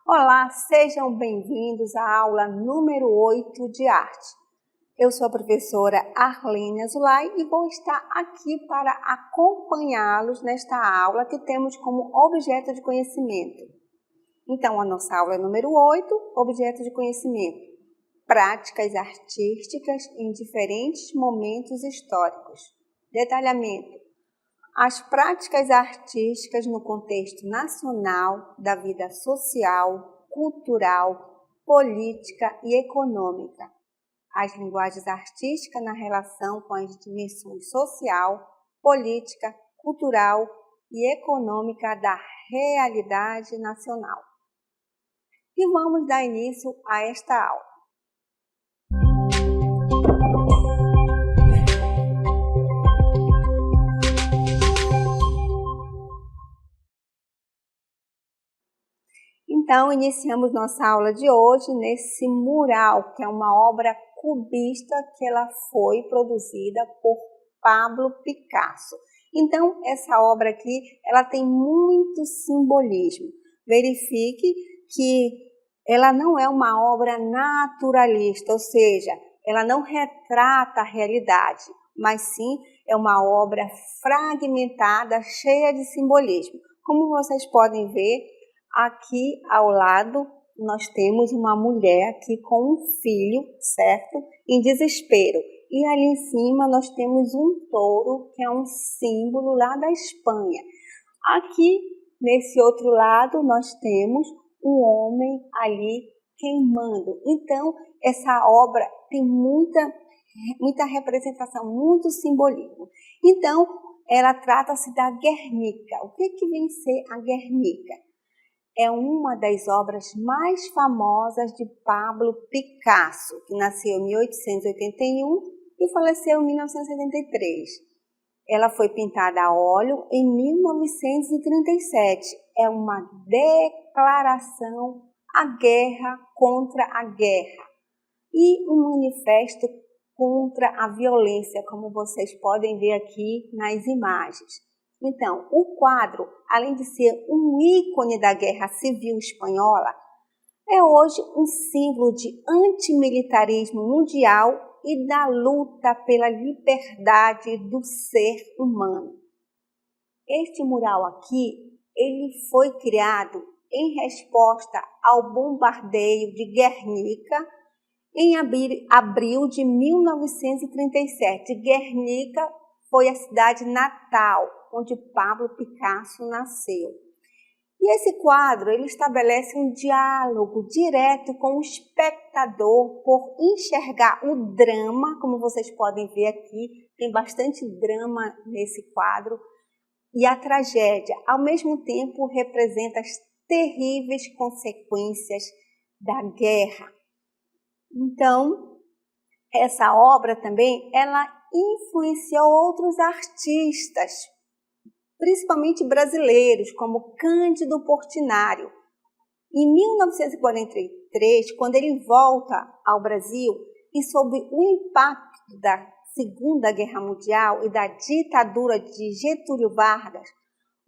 Olá, sejam bem-vindos à aula número 8 de arte. Eu sou a professora Arlene Azulay e vou estar aqui para acompanhá-los nesta aula que temos como objeto de conhecimento. Então, a nossa aula é número 8, objeto de conhecimento. Práticas artísticas em diferentes momentos históricos. Detalhamento. As práticas artísticas no contexto nacional da vida social, cultural, política e econômica. As linguagens artísticas na relação com as dimensões social, política, cultural e econômica da realidade nacional. E vamos dar início a esta aula. Então, iniciamos nossa aula de hoje nesse mural, que é uma obra cubista que ela foi produzida por Pablo Picasso. Então, essa obra aqui, ela tem muito simbolismo. Verifique que ela não é uma obra naturalista, ou seja, ela não retrata a realidade, mas sim é uma obra fragmentada, cheia de simbolismo. Como vocês podem ver, aqui ao lado nós temos uma mulher aqui com um filho, certo? Em desespero. E ali em cima nós temos um touro, que é um símbolo lá da Espanha. Aqui, nesse outro lado, nós temos um homem ali queimando. Então, essa obra tem muita representação, muito simbolismo. Então, ela trata-se da Guernica. O que vem ser a Guernica? É uma das obras mais famosas de Pablo Picasso, que nasceu em 1881 e faleceu em 1973. Ela foi pintada a óleo em 1937. É uma declaração à guerra contra a guerra e um manifesto contra a violência, como vocês podem ver aqui nas imagens. Então, o quadro, além de ser um ícone da Guerra Civil Espanhola, é hoje um símbolo de antimilitarismo mundial e da luta pela liberdade do ser humano. Este mural aqui, ele foi criado em resposta ao bombardeio de Guernica em abril de 1937. Guernica foi a cidade natal onde Pablo Picasso nasceu. E esse quadro, ele estabelece um diálogo direto com o espectador por enxergar o drama, como vocês podem ver aqui, tem bastante drama nesse quadro, e a tragédia. Ao mesmo tempo, representa as terríveis consequências da guerra. Então, essa obra também, ela influenciou outros artistas, principalmente brasileiros, como Cândido Portinari. Em 1943, quando ele volta ao Brasil e sob o impacto da Segunda Guerra Mundial e da ditadura de Getúlio Vargas,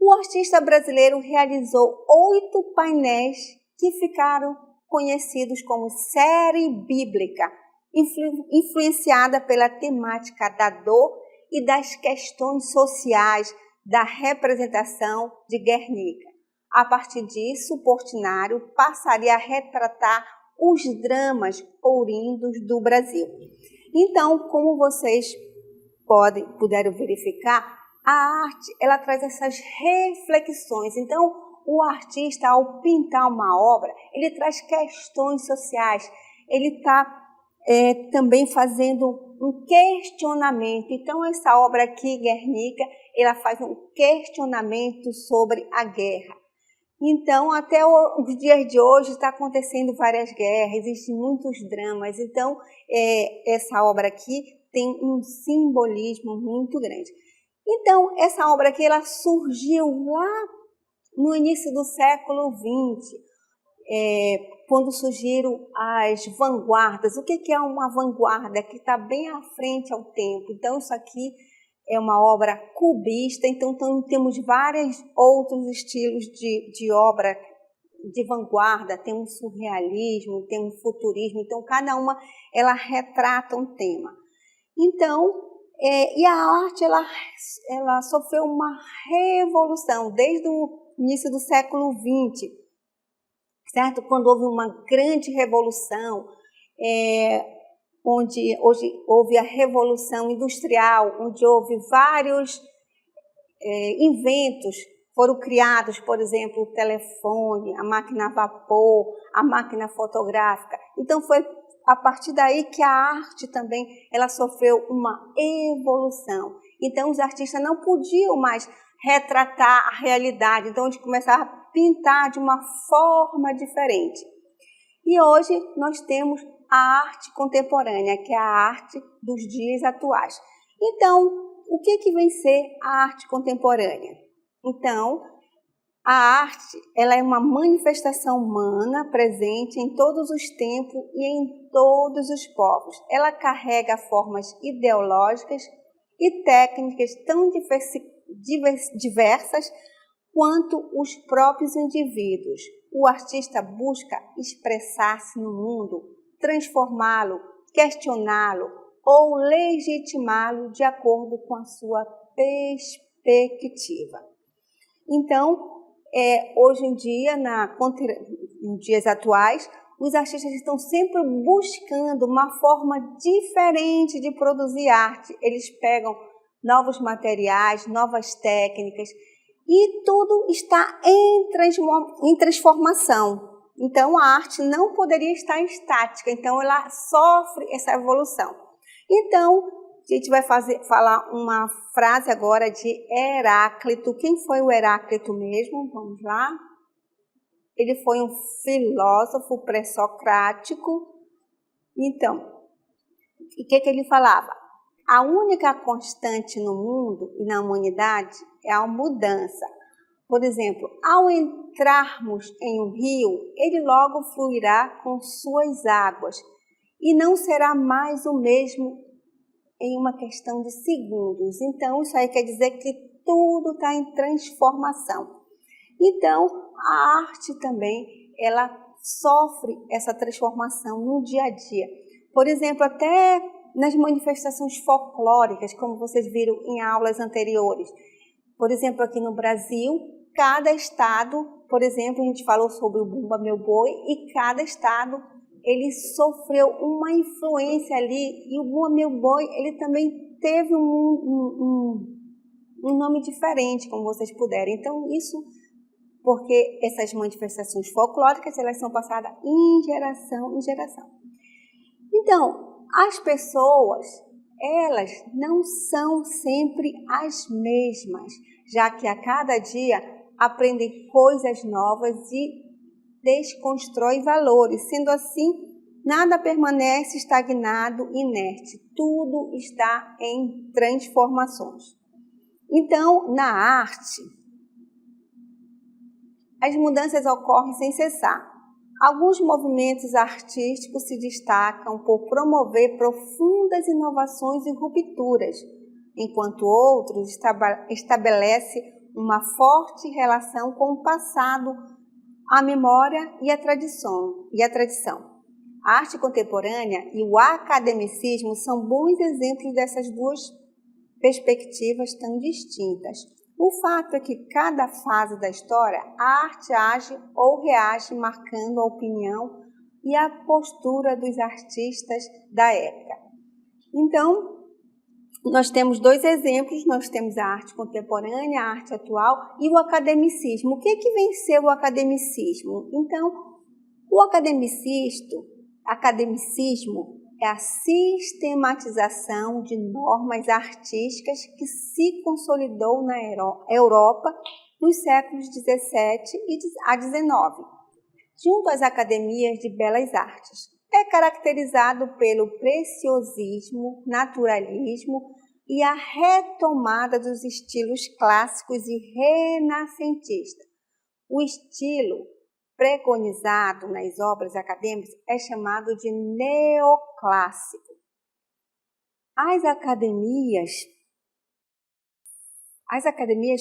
o artista brasileiro realizou 8 painéis que ficaram conhecidos como série bíblica, influenciada pela temática da dor e das questões sociais da representação de Guernica. A partir disso, Portinari passaria a retratar os dramas ourindos do Brasil. Então, como vocês puderam verificar, a arte ela traz essas reflexões. Então, o artista, ao pintar uma obra, ele traz questões sociais, ele está também fazendo um questionamento. Então, essa obra aqui, Guernica, ela faz um questionamento sobre a guerra. Então, até os dias de hoje está acontecendo várias guerras, existem muitos dramas. Então, essa obra aqui tem um simbolismo muito grande. Então, essa obra aqui ela surgiu lá no início do século XX, quando surgiram as vanguardas. O que é uma vanguarda? Que está bem à frente ao tempo. Então, isso aqui é uma obra cubista, então temos vários outros estilos de obra de vanguarda, tem um surrealismo, tem um futurismo, então cada uma ela retrata um tema. Então, e a arte ela sofreu uma revolução desde o início do século XX, certo? Quando houve uma grande revolução, onde hoje houve a Revolução Industrial, onde houve vários inventos, foram criados, por exemplo, o telefone, a máquina a vapor, a máquina fotográfica. Então, foi a partir daí que a arte também ela sofreu uma evolução. Então, os artistas não podiam mais retratar a realidade, então eles começaram a pintar de uma forma diferente. E hoje nós temos a arte contemporânea, que é a arte dos dias atuais. Então, o que vem ser a arte contemporânea? Então, a arte ela é uma manifestação humana presente em todos os tempos e em todos os povos. Ela carrega formas ideológicas e técnicas tão diversas quanto os próprios indivíduos. O artista busca expressar-se no mundo, transformá-lo, questioná-lo ou legitimá-lo de acordo com a sua perspectiva. Então, hoje em dia, em dias atuais, os artistas estão sempre buscando uma forma diferente de produzir arte. Eles pegam novos materiais, novas técnicas, e tudo está em transformação. Então, a arte não poderia estar estática, então ela sofre essa evolução. Então, a gente vai falar uma frase agora de Heráclito. Quem foi o Heráclito mesmo? Vamos lá. Ele foi um filósofo pré-socrático. Então, o que ele falava? A única constante no mundo e na humanidade é a mudança. Por exemplo, ao entrarmos em um rio, ele logo fluirá com suas águas e não será mais o mesmo em uma questão de segundos. Então, isso aí quer dizer que tudo está em transformação. Então, a arte também, ela sofre essa transformação no dia a dia. Por exemplo, até nas manifestações folclóricas, como vocês viram em aulas anteriores. Por exemplo, aqui no Brasil, cada estado, por exemplo, a gente falou sobre o Bumba Meu Boi, e cada estado ele sofreu uma influência ali, e o Bumba Meu Boi ele também teve um nome diferente, como vocês puderem. Então, isso porque essas manifestações folclóricas elas são passadas em geração em geração. Então, as pessoas, elas não são sempre as mesmas, já que a cada dia aprendem coisas novas e desconstrói valores. Sendo assim, nada permanece estagnado, inerte. Tudo está em transformações. Então, na arte, as mudanças ocorrem sem cessar. Alguns movimentos artísticos se destacam por promover profundas inovações e rupturas, enquanto outros estabelecem uma forte relação com o passado, a memória e a tradição. A arte contemporânea e o academicismo são bons exemplos dessas duas perspectivas tão distintas. O fato é que cada fase da história, a arte age ou reage marcando a opinião e a postura dos artistas da época. Então, nós temos dois exemplos, nós temos a arte contemporânea, a arte atual e o academicismo. O que vem ser o academicismo? Então, o academicismo é a sistematização de normas artísticas que se consolidou na Europa nos séculos XVII a XIX, junto às academias de belas artes. É caracterizado pelo preciosismo, naturalismo e a retomada dos estilos clássicos e renascentistas. O estilo preconizado nas obras acadêmicas é chamado de neoclássico. As academias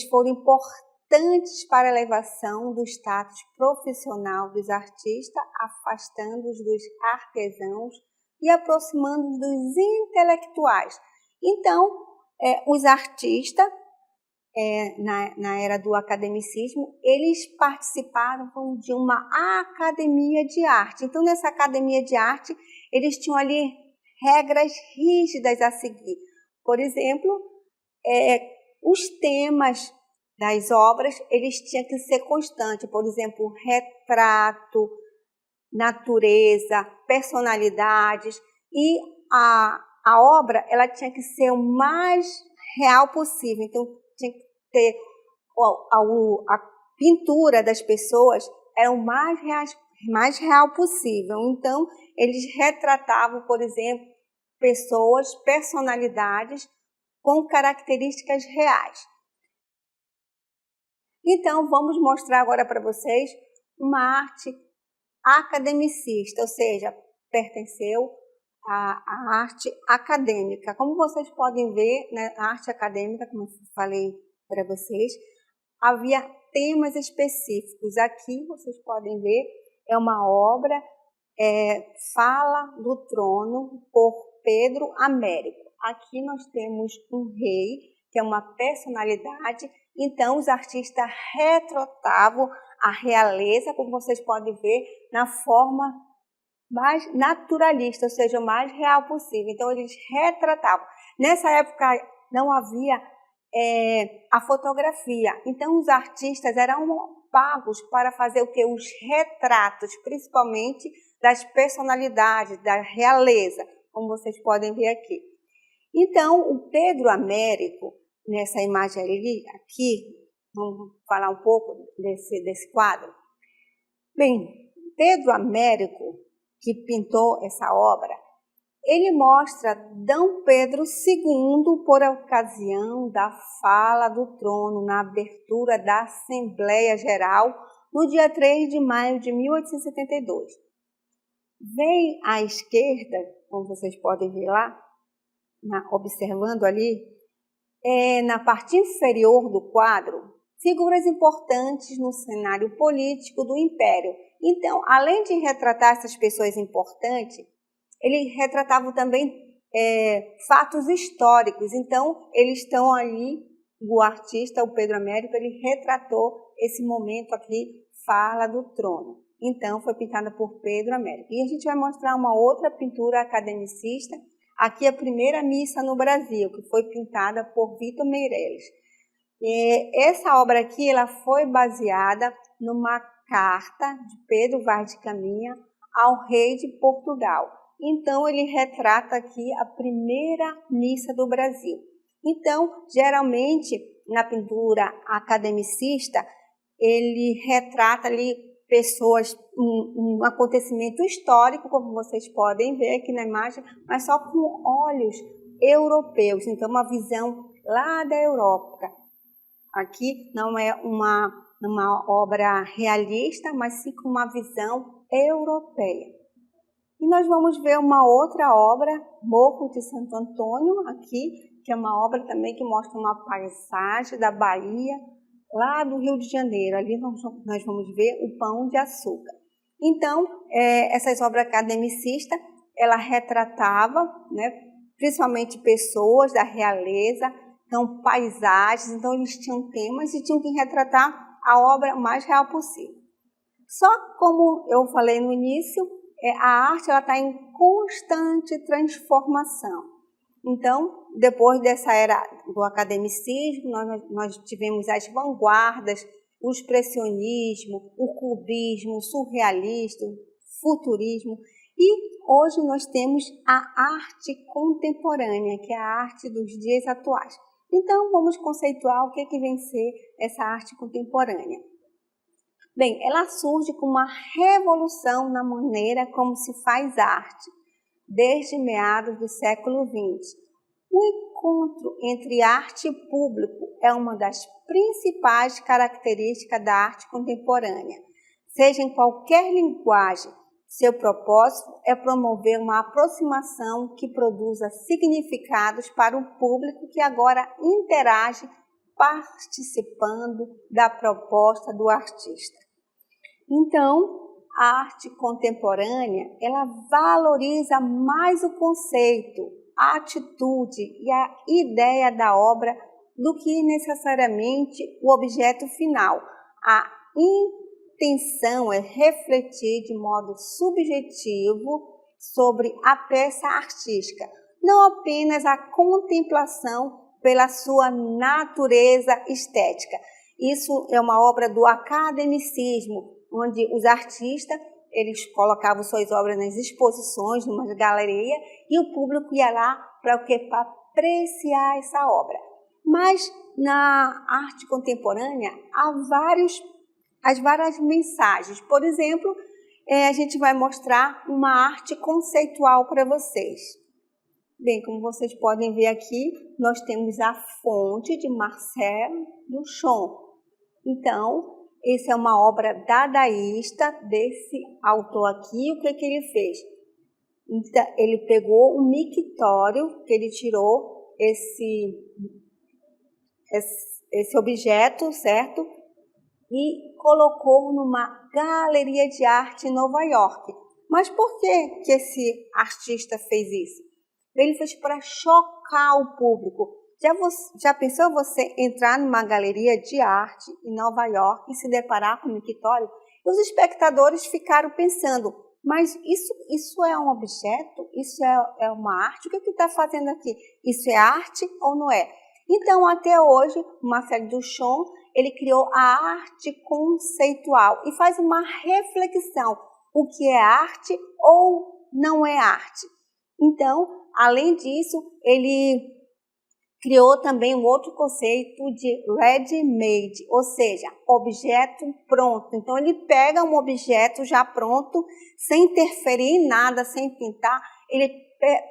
foram importantes para a elevação do status profissional dos artistas, afastando-os dos artesãos e aproximando-os dos intelectuais. Então, os artistas, na era do academicismo, eles participavam de uma academia de arte. Então, nessa academia de arte, eles tinham ali regras rígidas a seguir. Por exemplo, os temas das obras, eles tinham que ser constantes. Por exemplo, retrato, natureza, personalidades. E a obra, ela tinha que ser o mais real possível. Então, tinha que ter a pintura das pessoas era o mais real possível. Então, eles retratavam, por exemplo, pessoas, personalidades com características reais. Então, vamos mostrar agora para vocês uma arte academicista, ou seja, pertenceu à arte acadêmica. Como vocês podem ver, na arte acadêmica, como eu falei para vocês, havia temas específicos. Aqui vocês podem ver, é uma obra, Fala do Trono, por Pedro Américo. Aqui nós temos um rei, que é uma personalidade. Então, os artistas retratavam a realeza, como vocês podem ver, na forma mais naturalista, ou seja, o mais real possível. Então, eles retratavam. Nessa época, não havia a fotografia. Então, os artistas eram pagos para fazer o quê? Os retratos, principalmente das personalidades, da realeza, como vocês podem ver aqui. Então, o Pedro Américo, nessa imagem aqui, vamos falar um pouco desse quadro. Bem, Pedro Américo, que pintou essa obra, ele mostra D. Pedro II por ocasião da fala do trono na abertura da Assembleia Geral no dia 3 de maio de 1872. Vem à esquerda, como vocês podem ver lá, observando ali, na parte inferior do quadro, figuras importantes no cenário político do Império. Então, além de retratar essas pessoas importantes, ele retratava também fatos históricos. Então, eles estão ali, o artista, o Pedro Américo, ele retratou esse momento aqui, Fala do Trono. Então, foi pintada por Pedro Américo. E a gente vai mostrar uma outra pintura academicista. Aqui a primeira missa no Brasil, que foi pintada por Vitor Meirelles. Essa obra aqui, ela foi baseada numa carta de Pedro Vaz de Caminha ao rei de Portugal. Então, ele retrata aqui a primeira missa do Brasil. Então, geralmente, na pintura academicista, ele retrata ali pessoas, um acontecimento histórico, como vocês podem ver aqui na imagem, mas só com olhos europeus. Então, uma visão lá da Europa. Aqui não é uma obra realista, mas sim com uma visão europeia. E nós vamos ver uma outra obra, Morro de Santo Antônio, aqui, que é uma obra também que mostra uma paisagem da Bahia, lá do Rio de Janeiro. Ali nós vamos ver o Pão de Açúcar. Então, essas obras academicistas, ela retratava, né, principalmente pessoas da realeza, então paisagens, então eles tinham temas e tinham que retratar a obra o mais real possível. Só como eu falei no início, a arte está em constante transformação. Então, depois dessa era do academicismo, nós tivemos as vanguardas, o expressionismo, o cubismo, o surrealismo, o futurismo, e hoje nós temos a arte contemporânea, que é a arte dos dias atuais. Então, vamos conceituar o que vem ser essa arte contemporânea. Bem, ela surge com uma revolução na maneira como se faz arte, desde meados do século XX. O encontro entre arte e público é uma das principais características da arte contemporânea. seja em qualquer linguagem. Seu propósito é promover uma aproximação que produza significados para o público que agora interage participando da proposta do artista. Então, a arte contemporânea, ela valoriza mais o conceito, a atitude e a ideia da obra do que necessariamente o objeto final. A intenção é refletir de modo subjetivo sobre a peça artística, não apenas a contemplação pela sua natureza estética. Isso é uma obra do academicismo, onde os artistas eles colocavam suas obras nas exposições, numa galeria, e o público ia lá para o quê? Para apreciar essa obra. Mas na arte contemporânea há várias mensagens. Por exemplo, a gente vai mostrar uma arte conceitual para vocês. Bem, como vocês podem ver aqui, nós temos a fonte de Marcel Duchamp. Então, essa é uma obra dadaísta desse autor aqui. O que ele fez? Então, ele pegou um mictório, que ele tirou esse objeto, certo? E colocou numa galeria de arte em Nova York. Mas por que esse artista fez isso? Ele fez para chocar o público. Já pensou você entrar numa galeria de arte em Nova York e se deparar com um mictório? Os espectadores ficaram pensando, mas isso é um objeto? Isso é uma arte? O que está fazendo aqui? Isso é arte ou não é? Então, até hoje, o Marcel Duchamp, ele criou a arte conceitual e faz uma reflexão. O que é arte ou não é arte? Então, além disso, ele criou também um outro conceito de ready-made, ou seja, objeto pronto. Então, ele pega um objeto já pronto, sem interferir em nada, sem pintar, ele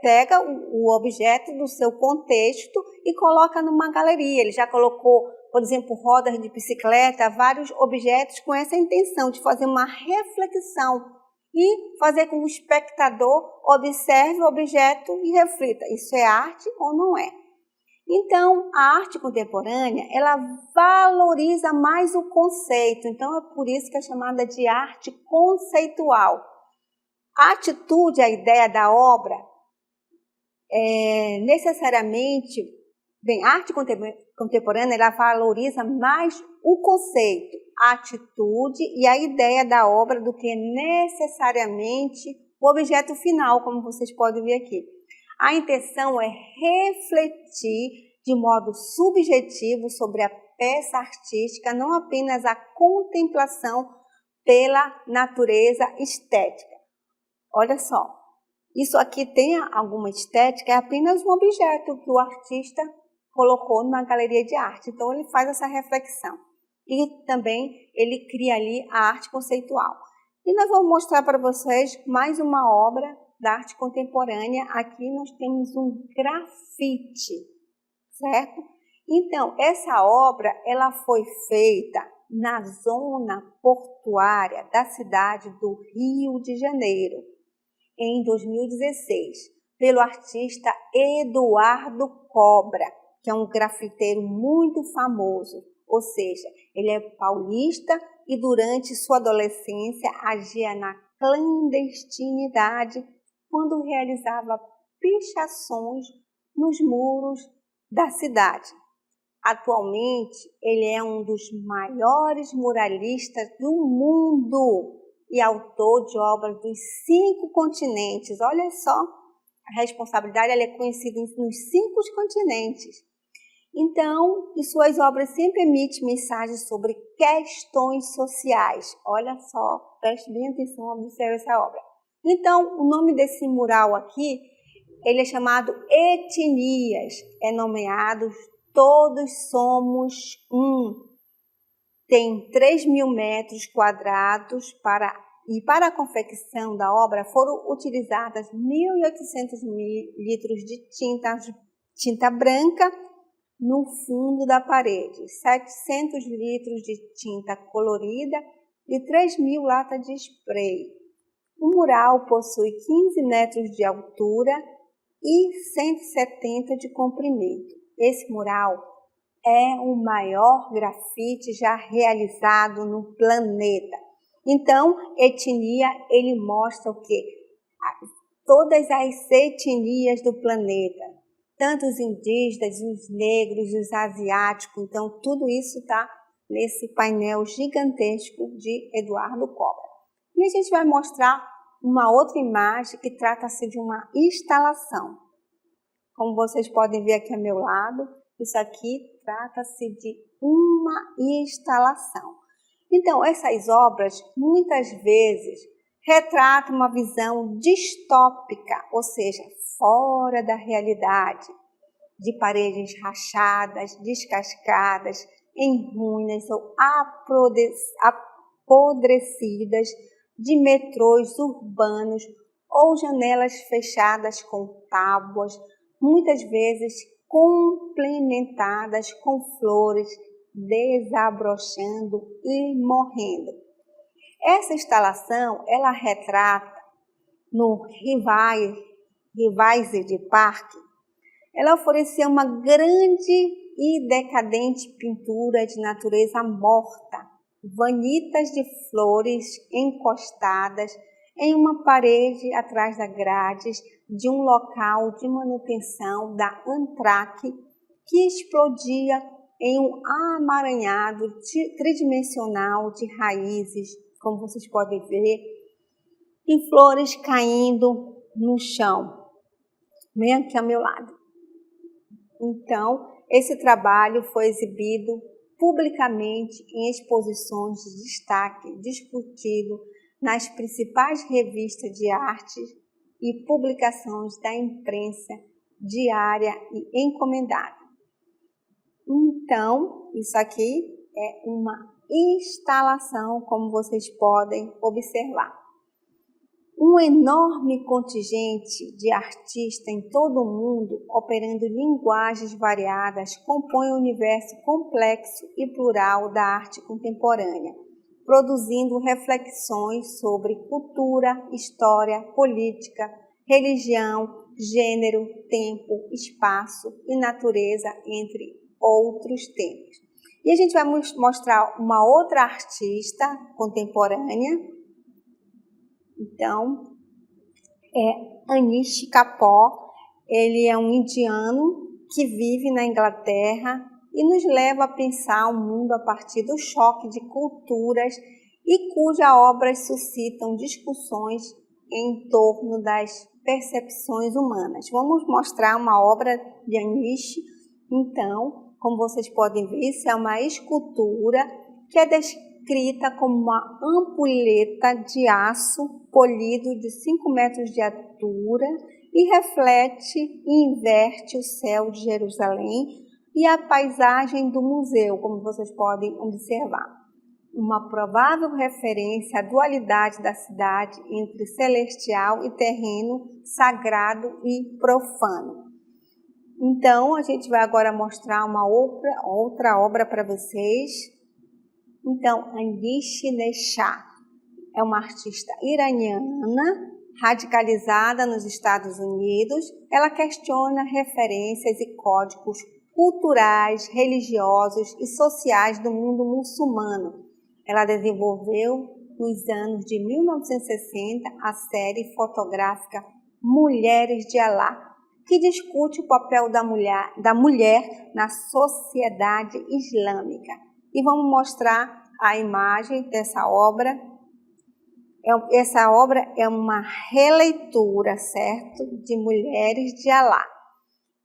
pega o objeto do seu contexto e coloca numa galeria. Ele já colocou, por exemplo, rodas de bicicleta, vários objetos com essa intenção de fazer uma reflexão e fazer com que o espectador observe o objeto e reflita, isso é arte ou não é? Então, a arte contemporânea, ela valoriza mais o conceito, então é por isso que é chamada de arte conceitual. A atitude, a ideia da obra, necessariamente, bem, a arte contemporânea, ela valoriza mais o conceito, a atitude e a ideia da obra do que necessariamente o objeto final, como vocês podem ver aqui. A intenção é refletir de modo subjetivo sobre a peça artística, não apenas a contemplação pela natureza estética. Olha só, isso aqui tem alguma estética, é apenas um objeto que o artista colocou numa galeria de arte. Então, ele faz essa reflexão. E também ele cria ali a arte conceitual. E nós vamos mostrar para vocês mais uma obra da arte contemporânea. Aqui nós temos um grafite, certo? Então, essa obra ela foi feita na zona portuária da cidade do Rio de Janeiro, em 2016, pelo artista Eduardo Cobra, que é um grafiteiro muito famoso. Ou seja, ele é paulista e durante sua adolescência agia na clandestinidade quando realizava pichações nos muros da cidade. Atualmente, ele é um dos maiores muralistas do mundo e autor de obras dos 5 continentes. Olha só, a responsabilidade ela é conhecida nos 5 continentes. Então, em suas obras sempre emite mensagens sobre questões sociais. Olha só, preste bem atenção, observe essa obra. Então, o nome desse mural aqui, ele é chamado Etnias, é nomeado Todos Somos Um. Tem 3.000 metros quadrados e para a confecção da obra foram utilizadas 1.800 litros de tinta branca no fundo da parede, 700 litros de tinta colorida e 3.000 latas de spray. O mural possui 15 metros de altura e 170 de comprimento. Esse mural é o maior grafite já realizado no planeta. Então, etnia, ele mostra o quê? Todas as etnias do planeta, tanto os indígenas, os negros, os asiáticos. Então, tudo isso está nesse painel gigantesco de Eduardo Cobra. E a gente vai mostrar uma outra imagem que trata-se de uma instalação. Como vocês podem ver aqui ao meu lado, isso aqui trata-se de uma instalação. Então, essas obras, muitas vezes, retratam uma visão distópica, ou seja, fora da realidade, de paredes rachadas, descascadas, em ruínas ou apodrecidas, de metrôs urbanos ou janelas fechadas com tábuas, muitas vezes complementadas com flores desabrochando e morrendo. Essa instalação, ela retrata no Rivage Park, ela oferecia uma grande e decadente pintura de natureza morta, vanitas de flores encostadas em uma parede atrás da grades de um local de manutenção da Amtrak que explodia em um amaranhado tridimensional de raízes, como vocês podem ver, e flores caindo no chão. Vem aqui ao meu lado. Então, esse trabalho foi exibido publicamente em exposições de destaque, discutido nas principais revistas de arte e publicações da imprensa diária e encomendada. Então, isso aqui é uma instalação, como vocês podem observar. Um enorme contingente de artistas em todo o mundo, operando linguagens variadas, compõe um universo complexo e plural da arte contemporânea, produzindo reflexões sobre cultura, história, política, religião, gênero, tempo, espaço e natureza, entre outros temas. E a gente vai mostrar uma outra artista contemporânea. Então, é Anish Kapoor. Ele é um indiano que vive na Inglaterra e nos leva a pensar o mundo a partir do choque de culturas e cujas obras suscitam discussões em torno das percepções humanas. Vamos mostrar uma obra de Anish. Então, como vocês podem ver, isso é uma escultura que é descrita como uma ampulheta de aço polido de 5 metros de altura e reflete e inverte o céu de Jerusalém e a paisagem do museu, como vocês podem observar. Uma provável referência à dualidade da cidade entre celestial e terreno, sagrado e profano. Então, a gente vai agora mostrar uma outra obra para vocês. Então, Anish Neshah é uma artista iraniana, radicalizada nos Estados Unidos. Ela questiona referências e códigos culturais, religiosos e sociais do mundo muçulmano. Ela desenvolveu, nos anos de 1960, a série fotográfica Mulheres de Alá, que discute o papel da mulher na sociedade islâmica. E vamos mostrar a imagem dessa obra. Essa obra é uma releitura, certo? De Mulheres de Alá.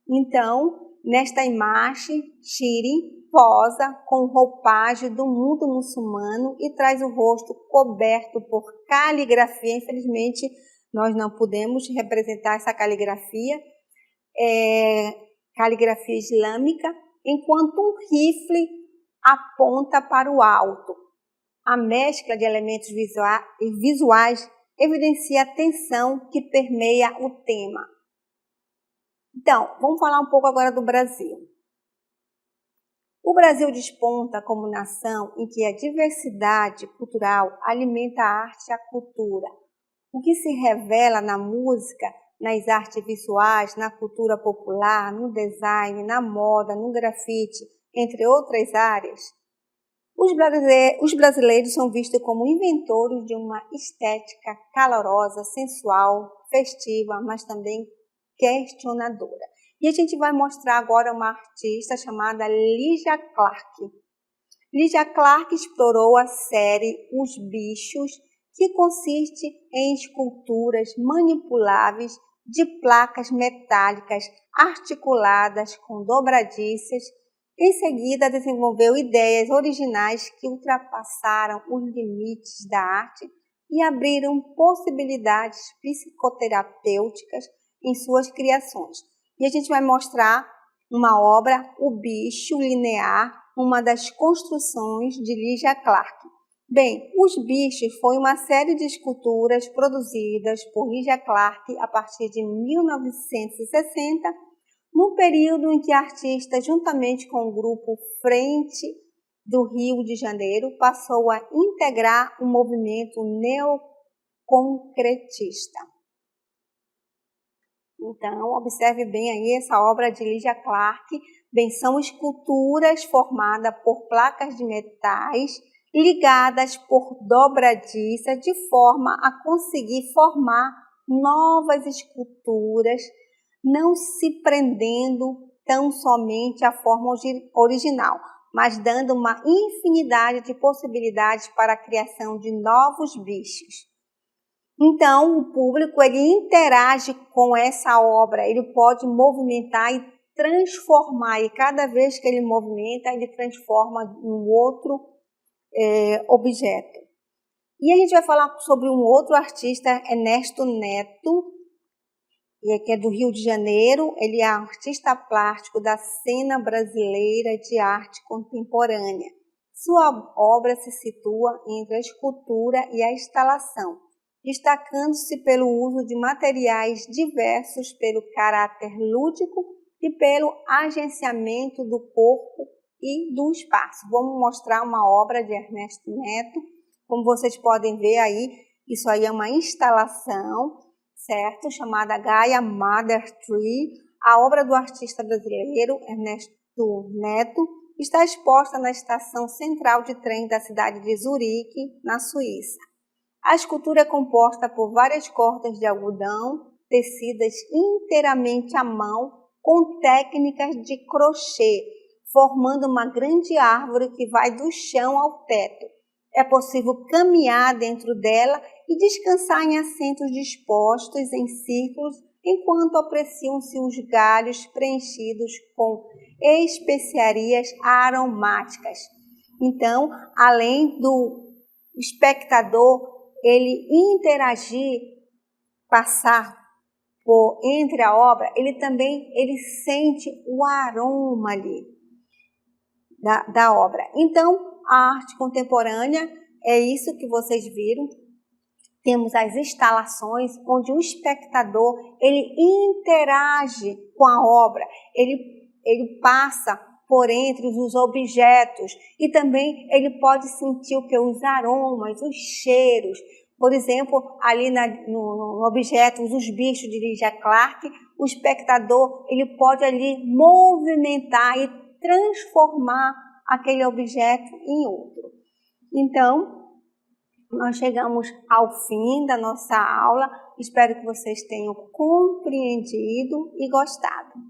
Então, nesta imagem, Shirin posa com roupagem do mundo muçulmano e traz o rosto coberto por caligrafia. Infelizmente, nós não podemos representar essa caligrafia islâmica, enquanto um rifle aponta para o alto. A mescla de elementos visuais evidencia a tensão que permeia o tema. Então, vamos falar um pouco agora do Brasil. O Brasil desponta como nação em que a diversidade cultural alimenta a arte e a cultura. O que se revela na música, nas artes visuais, na cultura popular, no design, na moda, no grafite, entre outras áreas. Os brasileiros são vistos como inventores de uma estética calorosa, sensual, festiva, mas também questionadora. E a gente vai mostrar agora uma artista chamada Lygia Clark. Lygia Clark explorou a série Os Bichos, que consiste em esculturas manipuláveis de placas metálicas articuladas com dobradiças. Em seguida, desenvolveu ideias originais que ultrapassaram os limites da arte e abriram possibilidades psicoterapêuticas em suas criações. E a gente vai mostrar uma obra, O Bicho Linear, uma das construções de Lygia Clark. Bem, Os Bichos foi uma série de esculturas produzidas por Lygia Clark a partir de 1960, no período em que a artista, juntamente com o grupo Frente do Rio de Janeiro, passou a integrar o movimento neoconcretista. Então, observe bem aí essa obra de Lygia Clark. Bem, são esculturas formadas por placas de metais ligadas por dobradiças de forma a conseguir formar novas esculturas, não se prendendo tão somente à forma original, mas dando uma infinidade de possibilidades para a criação de novos bichos. Então, o público ele interage com essa obra, ele pode movimentar e transformar, e cada vez que ele movimenta, ele transforma um outro objeto. E a gente vai falar sobre um outro artista, Ernesto Neto, que é do Rio de Janeiro. Ele é artista plástico da cena brasileira de arte contemporânea. Sua obra se situa entre a escultura e a instalação, destacando-se pelo uso de materiais diversos, pelo caráter lúdico e pelo agenciamento do corpo e do espaço. Vamos mostrar uma obra de Ernesto Neto. Como vocês podem ver aí, isso aí é uma instalação, certo? Chamada Gaia Mother Tree. A obra do artista brasileiro Ernesto Neto está exposta na estação central de trem da cidade de Zurique, na Suíça. A escultura é composta por várias cordas de algodão, tecidas inteiramente à mão, com técnicas de crochê, formando uma grande árvore que vai do chão ao teto. É possível caminhar dentro dela e descansar em assentos dispostos em círculos, enquanto apreciam-se os galhos preenchidos com especiarias aromáticas. Então, além do espectador ele interagir, passar entre a obra, ele sente o aroma ali da obra. Então, a arte contemporânea é isso que vocês viram. Temos as instalações onde o espectador ele interage com a obra, ele passa por entre os objetos e também ele pode sentir os aromas, os cheiros. Por exemplo, ali no objeto, os bichos de Lygia Clark, o espectador ele pode ali movimentar e transformar aquele objeto em outro. Então, nós chegamos ao fim da nossa aula. Espero que vocês tenham compreendido e gostado.